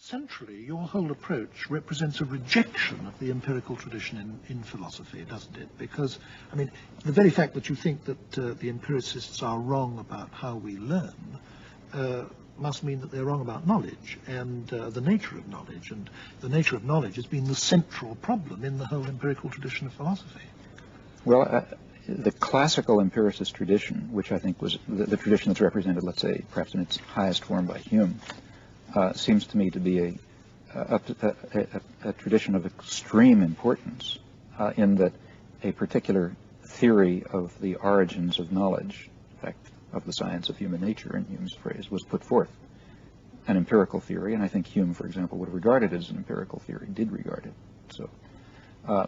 centrally, your whole approach represents a rejection of the empirical tradition in philosophy, doesn't it? Because, I mean, the very fact that you think that the empiricists are wrong about how we learn must mean that they're wrong about knowledge and the nature of knowledge. And the nature of knowledge has been the central problem in the whole empirical tradition of philosophy. Well, the classical empiricist tradition, which I think was the tradition that's represented, let's say, perhaps in its highest form by Hume, seems to me to be a tradition of extreme importance in that a particular theory of the origins of knowledge, in fact, of the science of human nature, in Hume's phrase, was put forth. An empirical theory, and I think Hume, for example, would have regarded it as an empirical theory, did regard it. So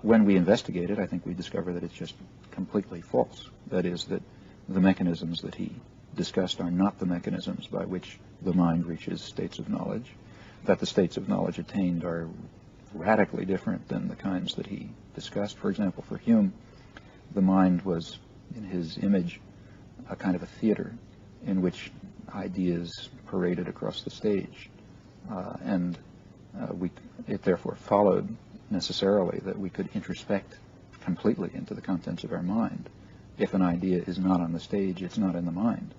when we investigate it, I think we discover that it's just completely false. That is, that the mechanisms that he discussed are not the mechanisms by which the mind reaches states of knowledge, that the states of knowledge attained are radically different than the kinds that he discussed. For example, for Hume, the mind was, in his image, a kind of a theater in which ideas paraded across the stage, and it therefore followed necessarily that we could introspect completely into the contents of our mind. If an idea is not on the stage, it's not in the mind.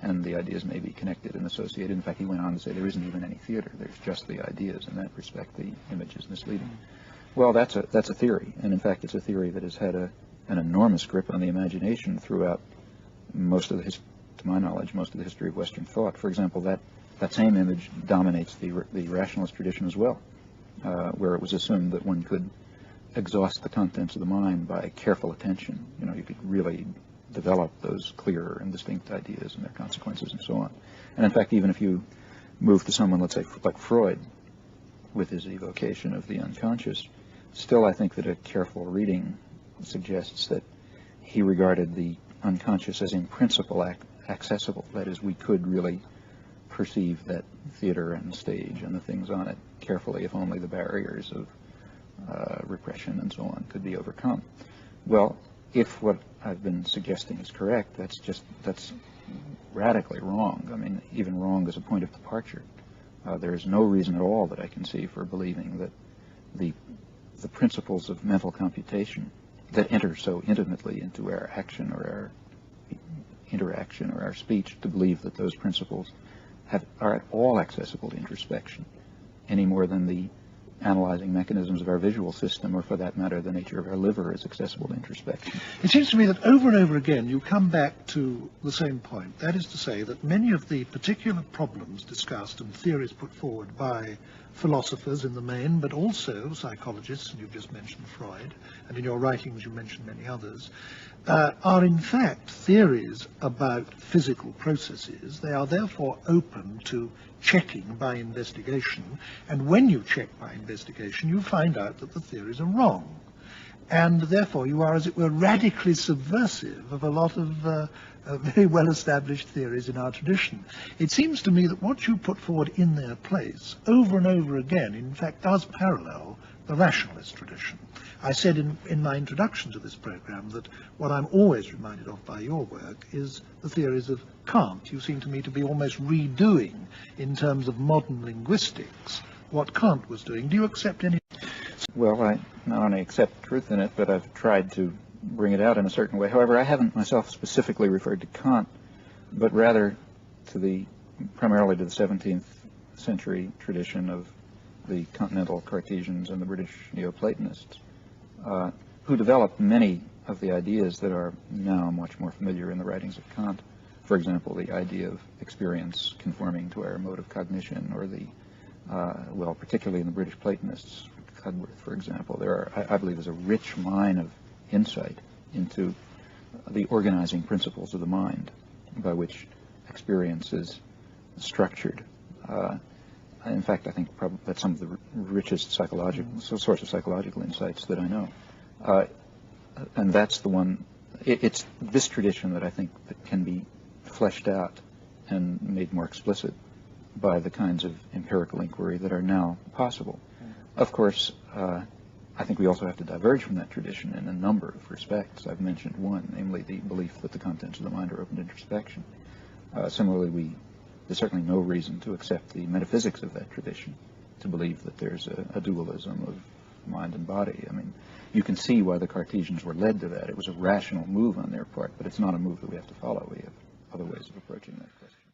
And the ideas may be connected and associated. In fact, he went on to say there isn't even any theater. There's just the ideas. In that respect, the image is misleading. Well, that's a theory. And in fact, it's a theory that has had an enormous grip on the imagination throughout most of the to my knowledge, most of the history of Western thought. For example, that same image dominates the rationalist tradition as well, where it was assumed that one could exhaust the contents of the mind by careful attention. You know, you could really develop those clear and distinct ideas and their consequences and so on. And in fact, even if you move to someone, let's say, like Freud, with his evocation of the unconscious, still I think that a careful reading suggests that he regarded the unconscious as in principle accessible. That is, we could really perceive that theater and stage and the things on it carefully if only the barriers of repression and so on could be overcome. Well, if what I've been suggesting is correct, that's radically wrong. I mean, even wrong as a point of departure. There is no reason at all that I can see for believing that the principles of mental computation that enter so intimately into our action or our interaction or our speech, to believe that those principles are at all accessible to introspection, any more than the analyzing mechanisms of our visual system, or for that matter, the nature of our liver, is accessible to introspection. It seems to me that over and over again you come back to the same point. That is to say that many of the particular problems discussed and theories put forward by philosophers in the main, but also psychologists, and you've just mentioned Freud, and in your writings you mentioned many others, are in fact theories about physical processes. They are therefore open to checking by investigation, and when you check by investigation you find out that the theories are wrong, and therefore you are, as it were, radically subversive of a lot of very well-established theories in our tradition. It seems to me that what you put forward in their place over and over again in fact does parallel the rationalist tradition. I said in my introduction to this program that what I'm always reminded of by your work is the theories of Kant. You seem to me to be almost redoing, in terms of modern linguistics, what Kant was doing. Do you accept any? Well, I not only accept truth in it, but I've tried to bring it out in a certain way. However, I haven't myself specifically referred to Kant, but rather to primarily to the 17th century tradition of the continental Cartesians and the British Neoplatonists, who developed many of the ideas that are now much more familiar in the writings of Kant. For example, the idea of experience conforming to our mode of cognition, or well, particularly in the British Platonists, Cudworth, for example, I believe there's a rich mine of insight into the organizing principles of the mind by which experience is structured. In fact, I think that's some of the richest source of psychological insights that I know. And that's the one, it's this tradition that I think that can be fleshed out and made more explicit by the kinds of empirical inquiry that are now possible. Of course, I think we also have to diverge from that tradition in a number of respects. I've mentioned one, namely the belief that the contents of the mind are open to introspection. Similarly, there's certainly no reason to accept the metaphysics of that tradition, to believe that there's a dualism of mind and body. I mean, you can see why the Cartesians were led to that. It was a rational move on their part, but it's not a move that we have to follow. We have other ways of approaching that question.